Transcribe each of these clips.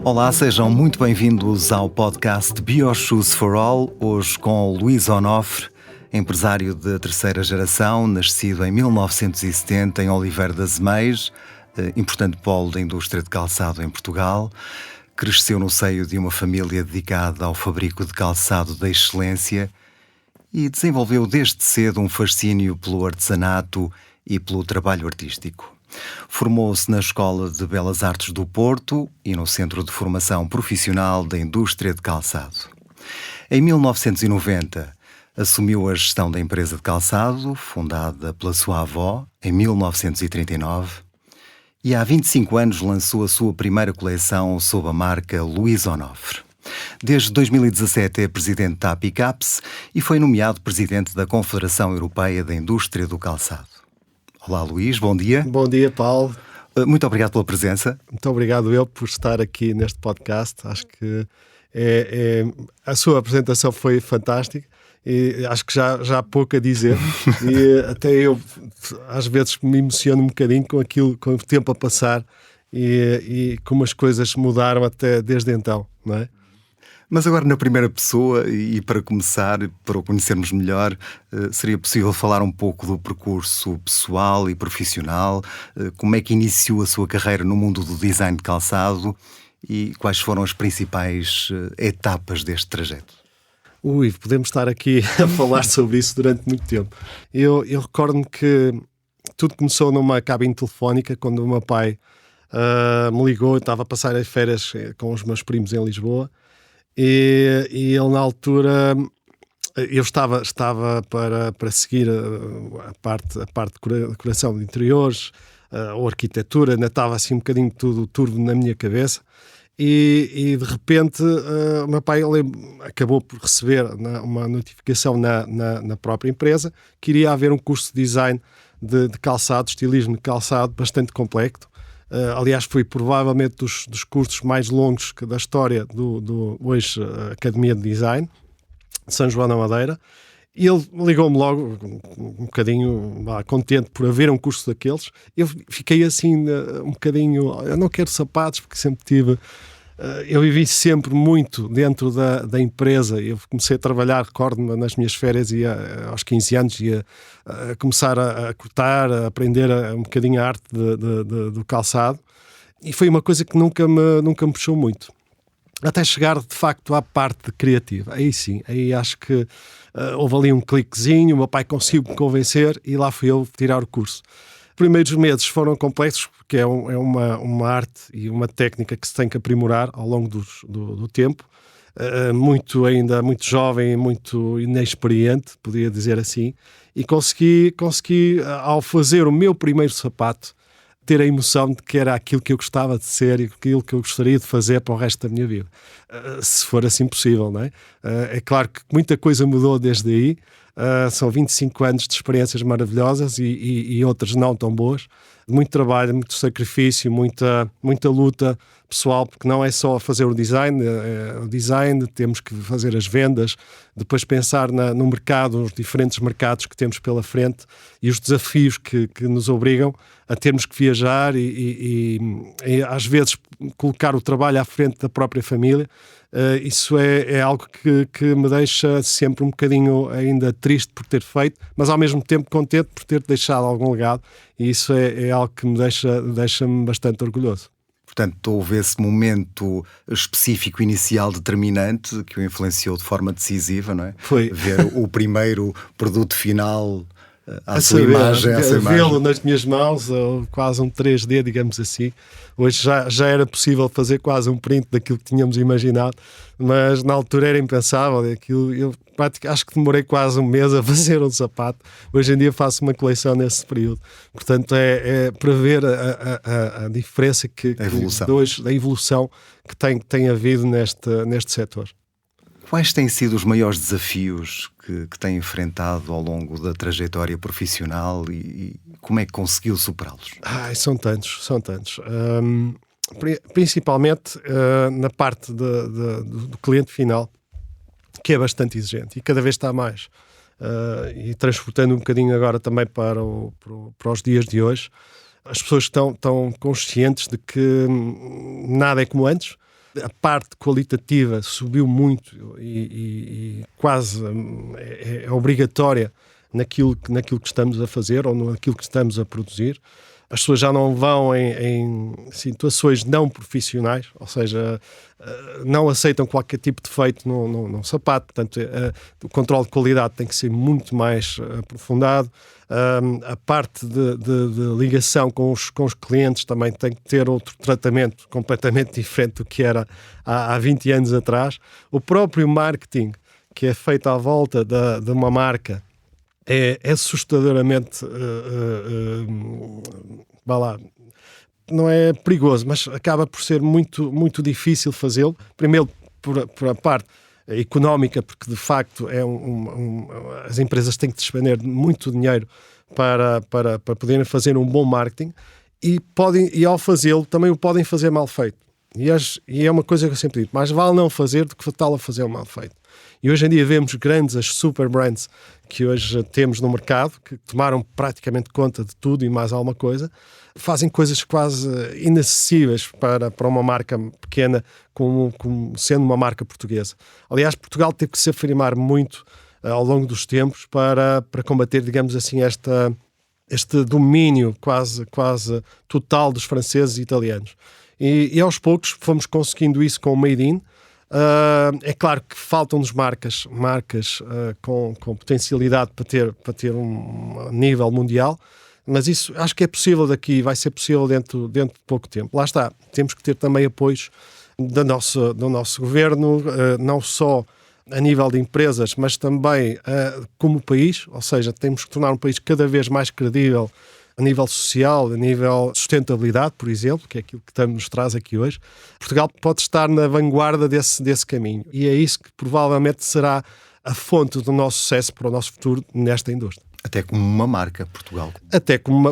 Olá, sejam muito bem-vindos ao podcast BioShoes for All, hoje com Luís Onofre, empresário de terceira geração, nascido em 1970 em Oliveira das Meias, importante polo da indústria de calçado em Portugal. Cresceu no seio de uma família dedicada ao fabrico de calçado de excelência e desenvolveu desde cedo um fascínio pelo artesanato e pelo trabalho artístico. Formou-se na Escola de Belas Artes do Porto e no Centro de Formação Profissional da Indústria de Calçado. Em 1990, assumiu a gestão da empresa de calçado, fundada pela sua avó, em 1939, e há 25 anos lançou a sua primeira coleção sob a marca Luís Onofre. Desde 2017 é presidente da APICAPS e foi nomeado presidente da Confederação Europeia da Indústria do Calçado. Olá, Luís, bom dia. Bom dia, Paulo. Muito obrigado pela presença. Muito obrigado eu por estar aqui neste podcast. Acho que a sua apresentação foi fantástica e acho que já há pouco a dizer. E até eu, às vezes, me emociono um bocadinho com aquilo, com o tempo a passar e como as coisas mudaram até desde então, não é? Mas agora na primeira pessoa, e para começar, para o conhecermos melhor, seria possível falar um pouco do percurso pessoal e profissional, como é que iniciou a sua carreira no mundo do design de calçado e quais foram as principais etapas deste trajeto? Podemos estar aqui a falar sobre isso durante muito tempo. Eu recordo-me que tudo começou numa cabine telefónica, quando o meu pai me ligou. Eu estava a passar as férias com os meus primos em Lisboa. E ele, na altura, eu estava para seguir a parte de decoração de interiores, ou arquitetura, ainda estava assim um bocadinho tudo turvo na minha cabeça. E de repente, o meu pai acabou por receber uma notificação na própria empresa que iria haver um curso de design de calçado, estilismo de calçado, bastante complexo. Aliás, foi provavelmente dos cursos mais longos da história do hoje Academia de Design de São João da Madeira. E ele ligou-me logo, um bocadinho contente por haver um curso daqueles. Eu fiquei assim, um bocadinho... Eu não quero sapatos, porque sempre tive... Eu vivi sempre muito dentro da empresa. Eu comecei a trabalhar, recordo-me, nas minhas férias, aos 15 anos, ia começar a cortar, a aprender um bocadinho a arte do calçado. E foi uma coisa que nunca me puxou muito. Até chegar, de facto, à parte criativa. Aí sim, aí acho que houve ali um cliquezinho, o meu pai conseguiu me convencer e lá fui eu tirar o curso. Os primeiros meses foram complexos, porque é uma arte e uma técnica que se tem que aprimorar ao longo do tempo. Ainda muito jovem, muito inexperiente, podia dizer assim. E consegui, ao fazer o meu primeiro sapato, ter a emoção de que era aquilo que eu gostava de ser e aquilo que eu gostaria de fazer para o resto da minha vida. Se for assim possível, não é? É claro que muita coisa mudou desde aí. São 25 anos de experiências maravilhosas e outras não tão boas. Muito trabalho, muito sacrifício, muita luta pessoal, porque não é só fazer o design, temos que fazer as vendas, depois pensar no mercado, os diferentes mercados que temos pela frente e os desafios que nos obrigam a termos que viajar e às vezes colocar o trabalho à frente da própria família. Isso é algo que me deixa sempre um bocadinho ainda triste por ter feito, mas ao mesmo tempo contente por ter deixado algum legado, e isso é algo que me deixa-me bastante orgulhoso. Portanto, houve esse momento específico inicial determinante que o influenciou de forma decisiva, não é? Foi. Ver o primeiro produto final à sua imagem. Vê-lo nas minhas mãos, quase um 3D, digamos assim. Hoje já era possível fazer quase um print daquilo que tínhamos imaginado, mas na altura era impensável. Eu acho que demorei quase um mês a fazer um sapato. Hoje em dia faço uma coleção nesse período. Portanto, é para ver a diferença da evolução que tem havido neste setor. Quais têm sido os maiores desafios que tem enfrentado ao longo da trajetória profissional e como é que conseguiu superá-los? São tantos. Principalmente na parte do cliente final, que é bastante exigente e cada vez está mais. e transportando um bocadinho agora também para os dias de hoje, as pessoas estão conscientes de que nada é como antes. A parte qualitativa subiu muito e quase é obrigatória naquilo que estamos a fazer ou naquilo que estamos a produzir. As pessoas já não vão em situações não profissionais, ou seja, não aceitam qualquer tipo de defeito no sapato. Portanto, o controle de qualidade tem que ser muito mais aprofundado. A parte de ligação com os clientes também tem que ter outro tratamento completamente diferente do que era há 20 anos atrás. O próprio marketing que é feito à volta de uma marca é assustadoramente não é perigoso, mas acaba por ser muito, muito difícil fazê-lo. Primeiro por a parte económica, porque de facto as empresas têm que despender muito dinheiro para poderem fazer um bom marketing e ao fazê-lo também o podem fazer mal feito. E é uma coisa que eu sempre digo, mais vale não fazer do que tal a fazer o mal feito. E hoje em dia vemos as super brands que hoje temos no mercado, que tomaram praticamente conta de tudo e mais alguma coisa, fazem coisas quase inacessíveis para uma marca pequena, como sendo uma marca portuguesa. Aliás, Portugal teve que se afirmar muito ao longo dos tempos para combater, digamos assim, este domínio quase total dos franceses e italianos. E aos poucos fomos conseguindo isso com o Made In. É claro que faltam-nos marcas com potencialidade para ter um nível mundial, mas isso acho que é possível vai ser possível dentro de pouco tempo. Lá está, temos que ter também apoios do nosso governo, não só a nível de empresas, mas também como país, ou seja, temos que tornar um país cada vez mais credível a nível social, a nível de sustentabilidade, por exemplo, que é aquilo que nos traz aqui hoje. Portugal pode estar na vanguarda desse caminho e é isso que provavelmente será a fonte do nosso sucesso para o nosso futuro nesta indústria. Até como uma marca, Portugal.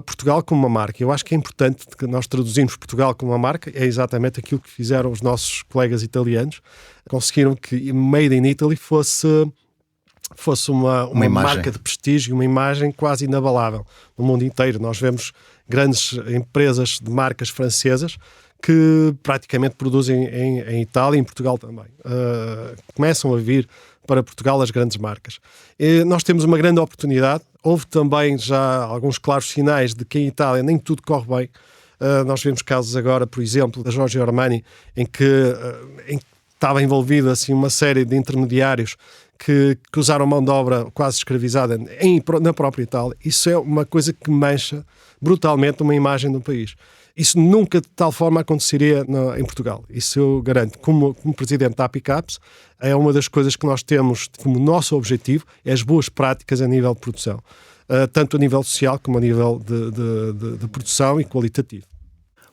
Portugal como uma marca. Eu acho que é importante que nós traduzimos Portugal como uma marca. É exatamente aquilo que fizeram os nossos colegas italianos. Conseguiram que Made in Italy fosse uma marca de prestígio, uma imagem quase inabalável no mundo inteiro. Nós vemos grandes empresas de marcas francesas que praticamente produzem em Itália e em Portugal também. Começam a vir para Portugal as grandes marcas. E nós temos uma grande oportunidade. Houve também já alguns claros sinais de que em Itália nem tudo corre bem. Nós vemos casos agora, por exemplo, da Giorgio Armani, em que estava envolvido assim, uma série de intermediários que usaram mão de obra quase escravizada na própria Itália. Isso é uma coisa que mancha brutalmente uma imagem do país. Isso nunca de tal forma aconteceria em Portugal. Isso eu garanto. Como presidente da Apicaps, é uma das coisas que nós temos como nosso objetivo, é as boas práticas a nível de produção. Tanto a nível social como a nível de produção e qualitativo.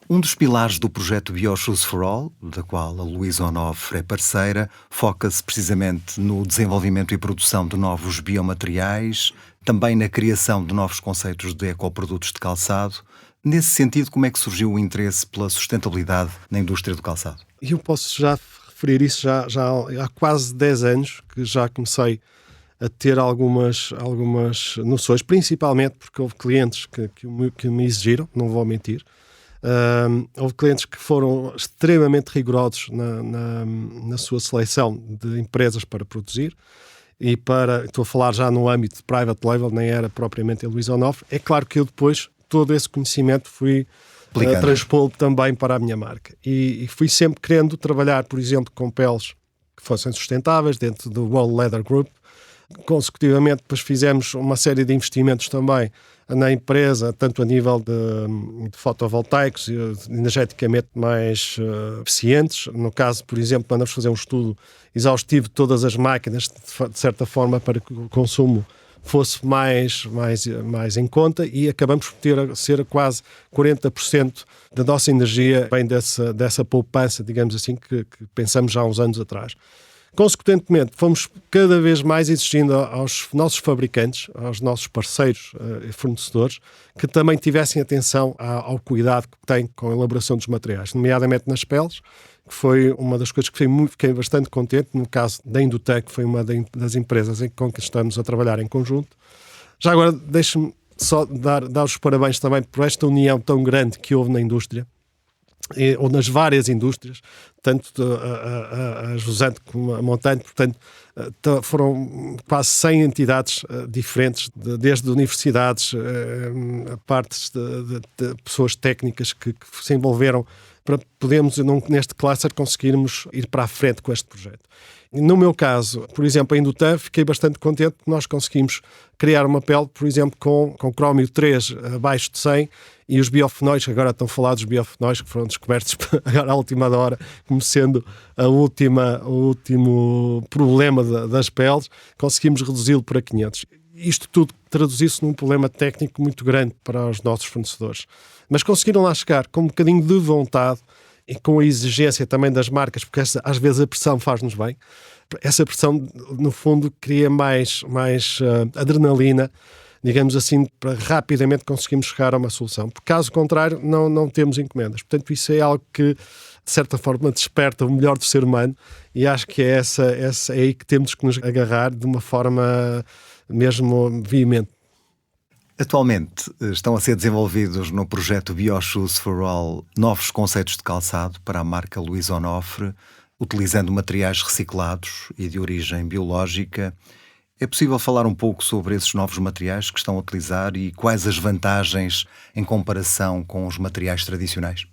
Um dos pilares do projeto BioShoes for All, da qual a Luísa Onofre é parceira, foca-se precisamente no desenvolvimento e produção de novos biomateriais, também na criação de novos conceitos de ecoprodutos de calçado. Nesse sentido, como é que surgiu o interesse pela sustentabilidade na indústria do calçado? Eu posso já referir isso já há quase 10 anos, que já comecei a ter algumas noções, principalmente porque houve clientes que me exigiram, não vou mentir. Houve clientes que foram extremamente rigorosos na sua seleção de empresas para produzir e estou a falar já no âmbito de private label, nem era propriamente a Luísa Onofre. É claro que eu depois todo esse conhecimento fui transpô-lo também para a minha marca e fui sempre querendo trabalhar, por exemplo, com peles que fossem sustentáveis dentro do World Leather Group. Consecutivamente depois fizemos uma série de investimentos também na empresa, tanto a nível de fotovoltaicos e energeticamente mais eficientes. No caso, por exemplo, mandamos fazer um estudo exaustivo de todas as máquinas, de certa forma, para que o consumo fosse mais em conta, e acabamos por ser quase 40% da nossa energia vem dessa poupança, digamos assim, que pensamos já há uns anos atrás. Consequentemente, fomos cada vez mais exigindo aos nossos fabricantes, aos nossos parceiros e fornecedores, que também tivessem atenção ao cuidado que têm com a elaboração dos materiais, nomeadamente nas peles, que foi uma das coisas que fiquei bastante contente, no caso da Indutec, que foi uma das empresas com que estamos a trabalhar em conjunto. Já agora, deixe-me só dar os parabéns também por esta união tão grande que houve na indústria, ou nas várias indústrias, tanto a Jusante como a Montante. Portanto, foram quase 100 entidades diferentes, desde universidades, a partes de pessoas técnicas que se envolveram para podermos, neste cluster, conseguirmos ir para a frente com este projeto. No meu caso, por exemplo, a Indutan, fiquei bastante contente que nós conseguimos criar uma pele, por exemplo, com crómio 3 abaixo de 100 e os biofenóis, que agora estão falados, os biofenóis que foram descobertos agora à última hora, como sendo o último problema das peles, conseguimos reduzi-lo para 500. Isto tudo traduziu-se num problema técnico muito grande para os nossos fornecedores. Mas conseguiram lá chegar com um bocadinho de vontade e com a exigência também das marcas, porque às vezes a pressão faz-nos bem. Essa pressão, no fundo, cria mais adrenalina, digamos assim, para rapidamente conseguirmos chegar a uma solução. Porque, caso contrário, não temos encomendas. Portanto, isso é algo que, de certa forma, desperta o melhor do ser humano, e acho que é aí que temos que nos agarrar de uma forma mesmo veemente. Atualmente estão a ser desenvolvidos no projeto BioShoes for All novos conceitos de calçado para a marca Luís Onofre, utilizando materiais reciclados e de origem biológica. É possível falar um pouco sobre esses novos materiais que estão a utilizar e quais as vantagens em comparação com os materiais tradicionais?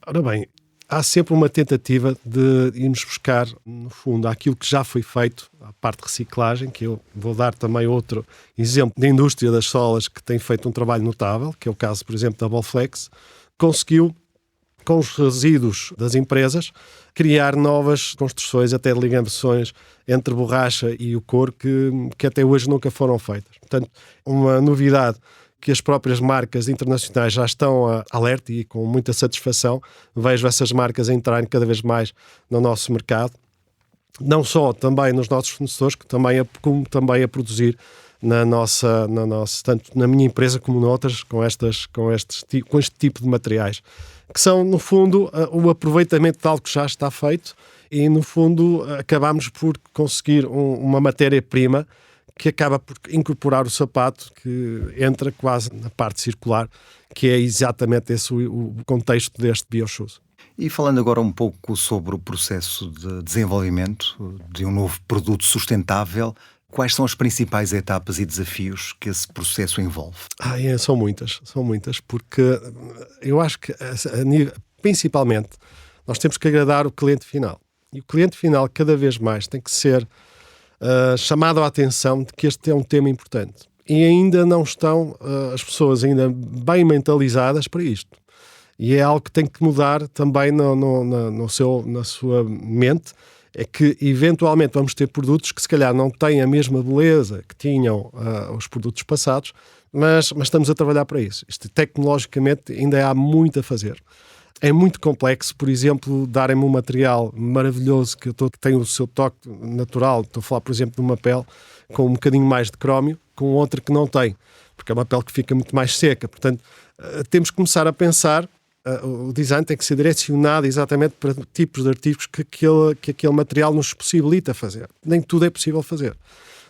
Ora bem, há sempre uma tentativa de irmos buscar, no fundo, aquilo que já foi feito, a parte de reciclagem, que eu vou dar também outro exemplo da indústria das solas que tem feito um trabalho notável, que é o caso, por exemplo, da Bolflex, conseguiu, com os resíduos das empresas, criar novas construções, até ligações entre borracha e o couro, que até hoje nunca foram feitas. Portanto, uma novidade que as próprias marcas internacionais já estão alerta, e com muita satisfação vejo essas marcas a entrarem cada vez mais no nosso mercado, não só também nos nossos fornecedores, como também a produzir tanto na minha empresa como noutras, com este tipo de materiais, que são, no fundo, o aproveitamento de algo que já está feito, e, no fundo, acabamos por conseguir uma matéria-prima que acaba por incorporar o sapato, que entra quase na parte circular, que é exatamente esse o contexto deste BioShoes. E falando agora um pouco sobre o processo de desenvolvimento de um novo produto sustentável, quais são as principais etapas e desafios que esse processo envolve? São muitas, porque eu acho que, principalmente, nós temos que agradar o cliente final. E o cliente final, cada vez mais, tem que ser chamado a atenção de que este é um tema importante. E ainda não estão as pessoas ainda bem mentalizadas para isto. E é algo que tem que mudar também na sua mente. É que, eventualmente, vamos ter produtos que, se calhar, não têm a mesma beleza que tinham os produtos passados, mas estamos a trabalhar para isso. Isto, tecnologicamente, ainda há muito a fazer. É muito complexo, por exemplo, darem-me um material maravilhoso que tem o seu toque natural. Estou a falar, por exemplo, de uma pele com um bocadinho mais de crómio, com outra que não tem, porque é uma pele que fica muito mais seca. Portanto, temos que começar a pensar. O design tem que ser direcionado exatamente para tipos de artigos que aquele material nos possibilita fazer. Nem tudo é possível fazer.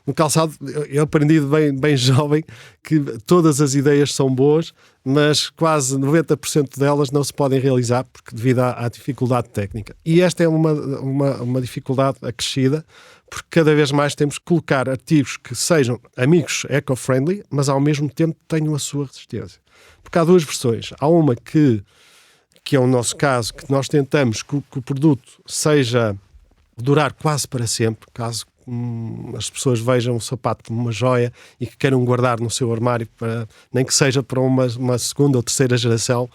No calçado, eu aprendi bem jovem que todas as ideias são boas, mas quase 90% delas não se podem realizar devido à dificuldade técnica. E esta é uma dificuldade acrescida, porque cada vez mais temos que colocar artigos que sejam amigos eco-friendly, mas ao mesmo tempo tenham a sua resistência. Porque há duas versões. Há uma que é o nosso caso, que nós tentamos que o produto seja durar quase para sempre, caso as pessoas vejam o sapato como uma joia e que queiram guardar no seu armário, nem que seja para uma segunda ou terceira geração.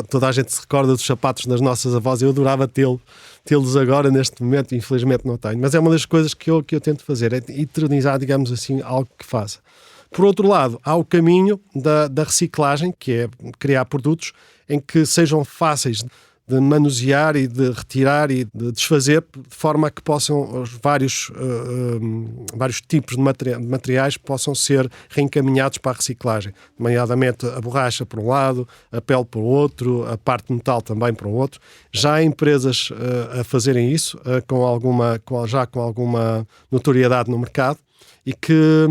Toda a gente se recorda dos sapatos das nossas avós. Eu adorava tê-los agora, neste momento, infelizmente não tenho. Mas é uma das coisas que eu tento fazer, é eternizar, digamos assim, algo que faça. Por outro lado, há o caminho da reciclagem, que é criar produtos em que sejam fáceis de manusear e de retirar e de desfazer, de forma a que possam os vários tipos de materiais possam ser reencaminhados para a reciclagem, nomeadamente a borracha por um lado, a pele por outro, a parte de metal também por outro. Já há empresas a fazerem isso, com alguma notoriedade no mercado, e que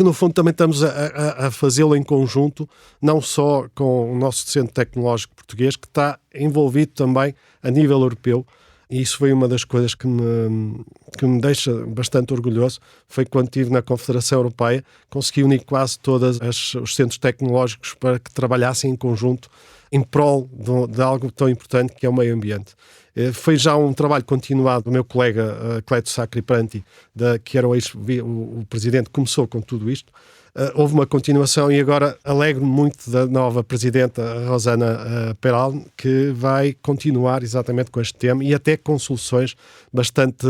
no fundo também estamos a fazê-lo em conjunto, não só com o nosso Centro Tecnológico Português, que está envolvido também a nível europeu, e isso foi uma das coisas que me deixa bastante orgulhoso, foi quando estive na Confederação Europeia, consegui unir quase todos os centros tecnológicos para que trabalhassem em conjunto em prol de algo tão importante que é o meio ambiente. Foi já um trabalho continuado do meu colega Cleto Sacripanti, que era o presidente que começou com tudo isto. Houve uma continuação e agora alegro-me muito da nova presidenta, a Rosana Peral, que vai continuar exatamente com este tema e até com soluções bastante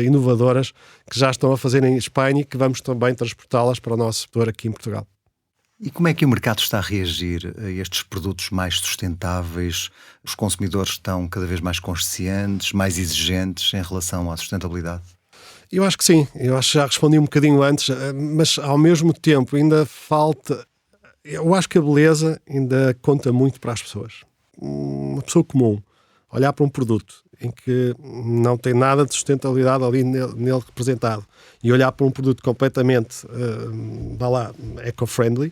inovadoras que já estão a fazer em Espanha e que vamos também transportá-las para o nosso setor aqui em Portugal. E como é que o mercado está a reagir a estes produtos mais sustentáveis? Os consumidores estão cada vez mais conscientes, mais exigentes em relação à sustentabilidade? Eu acho que sim, eu acho que já respondi um bocadinho antes, mas ao mesmo tempo ainda falta... Eu acho que a beleza ainda conta muito para as pessoas. Uma pessoa comum, olhar para um produto em que não tem nada de sustentabilidade ali nele representado e olhar para um produto completamente eco-friendly,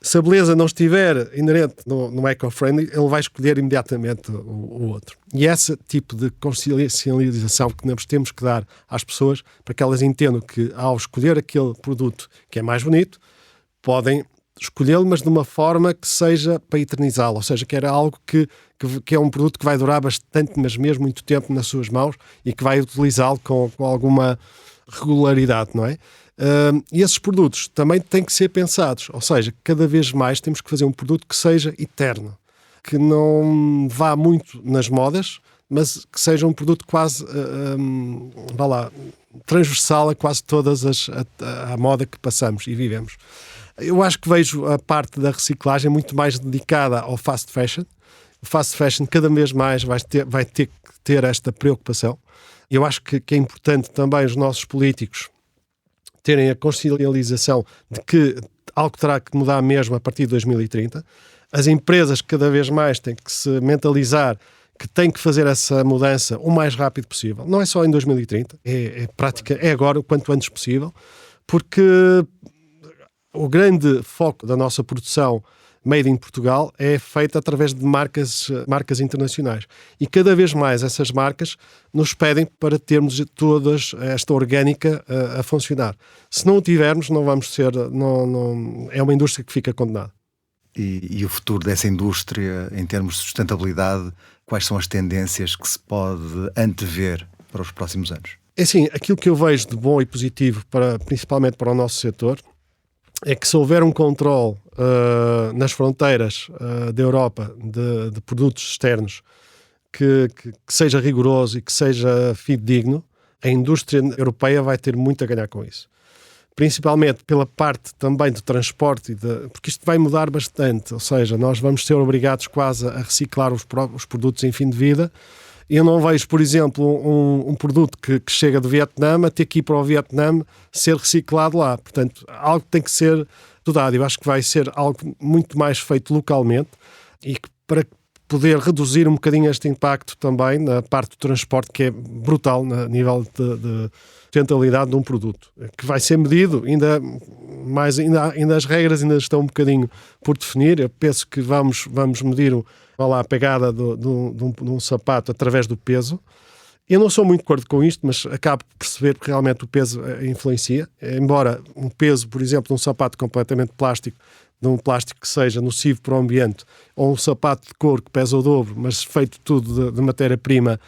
se a beleza não estiver inerente no eco-friendly, ele vai escolher imediatamente o outro. E esse tipo de consciencialização que nós temos que dar às pessoas para que elas entendam que ao escolher aquele produto que é mais bonito, podem escolhê-lo, mas de uma forma que seja para eternizá-lo, ou seja, que era algo que é um produto que vai durar bastante, mas mesmo muito tempo nas suas mãos e que vai utilizá-lo com alguma regularidade, não é? E esses produtos também têm que ser pensados, ou seja, cada vez mais temos que fazer um produto que seja eterno, que não vá muito nas modas, mas que seja um produto quase, transversal a quase todas a moda que passamos e vivemos. Eu acho que vejo a parte da reciclagem muito mais dedicada ao fast fashion. O fast fashion cada vez mais vai ter que ter esta preocupação. Eu acho que é importante também os nossos políticos terem a consciencialização de que algo terá que mudar mesmo a partir de 2030. As empresas cada vez mais têm que se mentalizar que têm que fazer essa mudança o mais rápido possível. Não é só em 2030, é agora, o quanto antes possível, porque o grande foco da nossa produção made in Portugal é feita através de marcas internacionais. E cada vez mais essas marcas nos pedem para termos toda esta orgânica a funcionar. Se não o tivermos, não vamos ser... é uma indústria que fica condenada. E o futuro dessa indústria, em termos de sustentabilidade, quais são as tendências que se pode antever para os próximos anos? É assim, aquilo que eu vejo de bom e positivo, principalmente para o nosso setor, é que se houver um controle nas fronteiras da Europa de produtos externos que seja rigoroso e que seja fidedigno, a indústria europeia vai ter muito a ganhar com isso. Principalmente pela parte também do transporte, porque isto vai mudar bastante, ou seja, nós vamos ser obrigados quase a reciclar os produtos em fim de vida. Eu não vejo, por exemplo, um produto que chega do Vietnã a ter que ir para o Vietnã ser reciclado lá. Portanto, algo tem que ser estudado. Eu acho que vai ser algo muito mais feito localmente e que para poder reduzir um bocadinho este impacto também na parte do transporte, que é brutal a nível de sustentabilidade de um produto, que vai ser medido, ainda as regras ainda estão um bocadinho por definir. Eu penso que vamos medir a pegada de um sapato através do peso. Eu não sou muito de acordo com isto, mas acabo por perceber que realmente o peso influencia. Embora um peso, por exemplo, de um sapato completamente plástico, de um plástico que seja nocivo para o ambiente, ou um sapato de couro que pesa o dobro, mas feito tudo de matéria-prima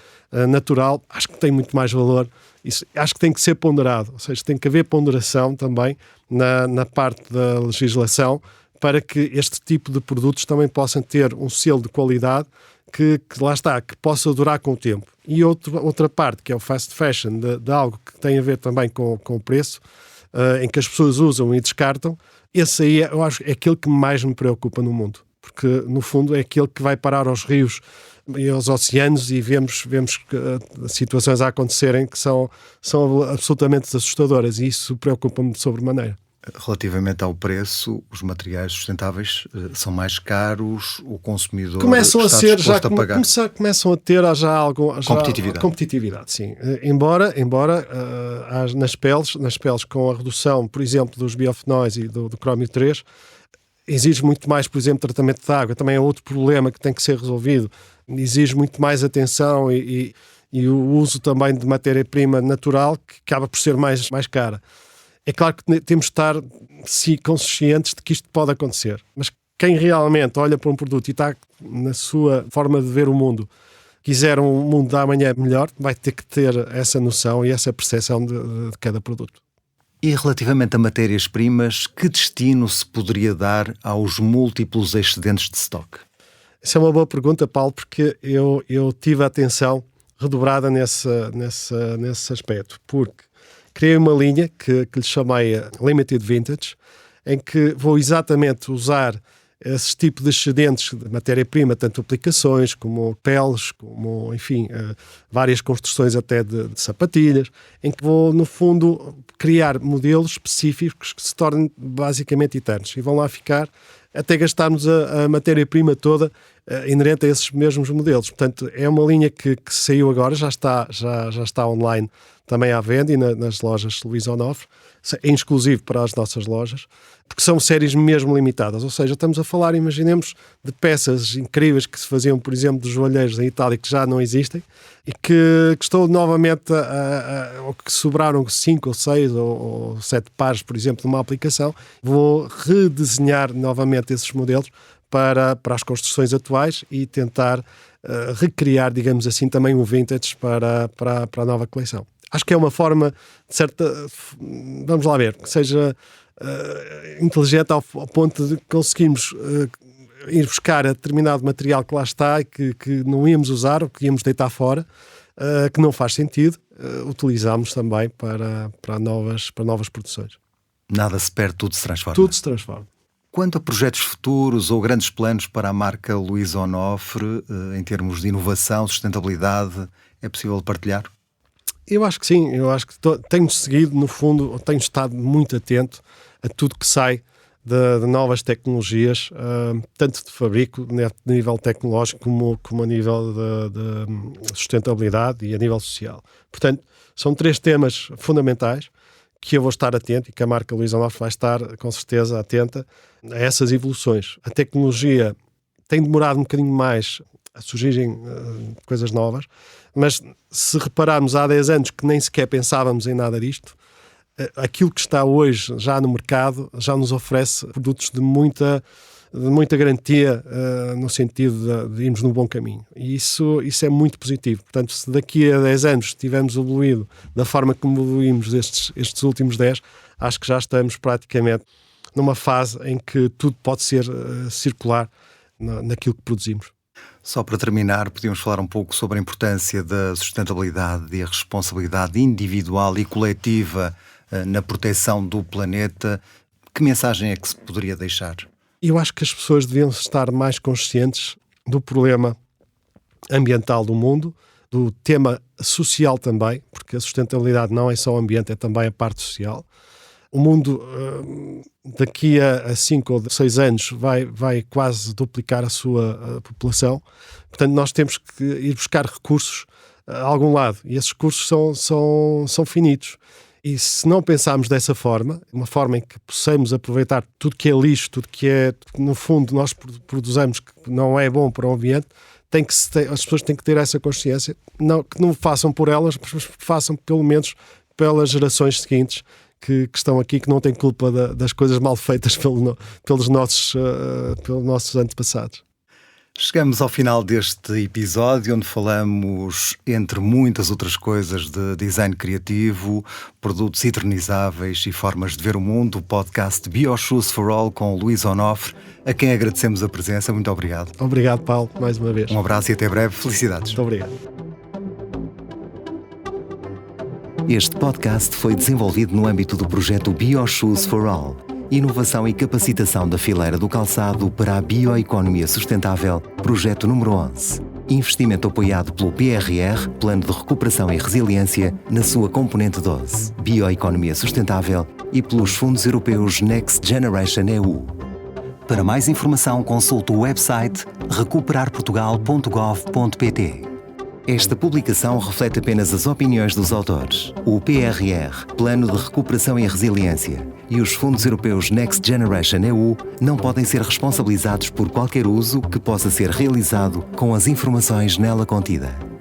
natural, acho que tem muito mais valor. Isso, acho que tem que ser ponderado, ou seja, tem que haver ponderação também na parte da legislação para que este tipo de produtos também possam ter um selo de qualidade que lá está, que possa durar com o tempo. E outra parte, que é o fast fashion, de algo que tem a ver também com o preço, em que as pessoas usam e descartam, esse aí eu acho é aquele que mais me preocupa no mundo. porque no fundo é aquele que vai parar aos rios e aos oceanos, e vemos situações a acontecerem que são absolutamente assustadoras, e isso preocupa-me de sobremaneira. Relativamente ao preço, os materiais sustentáveis são mais caros, o consumidor começam está a ser, disposto já a pagar. Começam a ter já algo Competitividade, sim. Embora nas peles com a redução, por exemplo, dos biofenóis e do crómio 3, exige muito mais, por exemplo, tratamento de água. Também é outro problema que tem que ser resolvido. Exige muito mais atenção e o uso também de matéria-prima natural, que acaba por ser mais cara. É claro que temos de estar conscientes de que isto pode acontecer, mas quem realmente olha para um produto e está na sua forma de ver o mundo, quiser um mundo da amanhã melhor, vai ter que ter essa noção e essa percepção de cada produto. E relativamente a matérias-primas, que destino se poderia dar aos múltiplos excedentes de stock? Essa é uma boa pergunta, Paulo, porque eu tive a atenção redobrada nesse aspecto, porque criei uma linha que lhe chamei Limited Vintage, em que vou exatamente usar esse tipo de excedentes de matéria-prima, tanto aplicações como peles, como, enfim, várias construções até de sapatilhas, em que vou, no fundo, criar modelos específicos que se tornem basicamente eternos e vão lá ficar até gastarmos a matéria-prima toda inerente a esses mesmos modelos. Portanto, é uma linha que saiu agora, já está online também à venda e nas lojas Luís Onofre, é exclusivo para as nossas lojas, porque são séries mesmo limitadas. Ou seja, estamos a falar, imaginemos, de peças incríveis que se faziam, por exemplo, dos joalheiros em Itália, que já não existem, e que estou novamente ou que sobraram 5 ou 6 ou 7 pares, por exemplo, de uma aplicação. Vou redesenhar novamente esses modelos para as construções atuais e tentar recriar, digamos assim, também um vintage para a nova coleção. Acho que é uma forma, de certa, vamos lá ver, que seja inteligente ao ponto de conseguirmos ir buscar determinado material que lá está e que não íamos usar ou que íamos deitar fora, que não faz sentido, utilizamos também para novas produções. Nada se perde, tudo se transforma. Tudo se transforma. Quanto a projetos futuros ou grandes planos para a marca Luís Onofre, em termos de inovação, sustentabilidade, é possível partilhar? Eu acho que sim, eu acho que tenho seguido, no fundo, tenho estado muito atento a tudo que sai de novas tecnologias, tanto de fabrico, de nível tecnológico, como a nível de sustentabilidade e a nível social. Portanto, são 3 temas fundamentais que eu vou estar atento e que a marca Luís Onofre vai estar, com certeza, atenta a essas evoluções. A tecnologia tem demorado um bocadinho mais a surgirem coisas novas, mas se repararmos há 10 anos que nem sequer pensávamos em nada disto, aquilo que está hoje já no mercado já nos oferece produtos de muita garantia, no sentido de irmos no bom caminho. E isso é muito positivo. Portanto, se daqui a 10 anos tivermos evoluído da forma como evoluímos estes últimos 10, acho que já estamos praticamente numa fase em que tudo pode ser circular naquilo que produzimos. Só para terminar, podíamos falar um pouco sobre a importância da sustentabilidade e a responsabilidade individual e coletiva na proteção do planeta. Que mensagem é que se poderia deixar? Eu acho que as pessoas deviam estar mais conscientes do problema ambiental do mundo, do tema social também, porque a sustentabilidade não é só o ambiente, é também a parte social. O mundo, daqui a 5 ou 6 anos, vai quase duplicar a sua população. Portanto, nós temos que ir buscar recursos a algum lado. E esses recursos são finitos. E se não pensarmos dessa forma, uma forma em que possamos aproveitar tudo que é lixo, tudo que é, no fundo, nós produzimos que não é bom para o ambiente, as pessoas têm que ter essa consciência. Que não façam por elas, mas façam pelo menos pelas gerações seguintes, que estão aqui, que não têm culpa das coisas mal feitas pelos nossos antepassados. Chegamos ao final deste episódio, onde falamos, entre muitas outras coisas, de design criativo, produtos eternizáveis e formas de ver o mundo. O podcast BioShoes for All com Luís Onofre, a quem agradecemos a presença. Muito obrigado. Obrigado, Paulo, mais uma vez. Um abraço e até breve. Felicidades. Muito obrigado. Este podcast foi desenvolvido no âmbito do projeto BioShoes for All. Inovação e capacitação da fileira do calçado para a bioeconomia sustentável, projeto número 11. Investimento apoiado pelo PRR, Plano de Recuperação e Resiliência, na sua componente 12, Bioeconomia Sustentável, e pelos fundos europeus Next Generation EU. Para mais informação, consulte o website recuperarportugal.gov.pt. Esta publicação reflete apenas as opiniões dos autores. O PRR, Plano de Recuperação e Resiliência, e os fundos europeus Next Generation EU não podem ser responsabilizados por qualquer uso que possa ser realizado com as informações nela contida.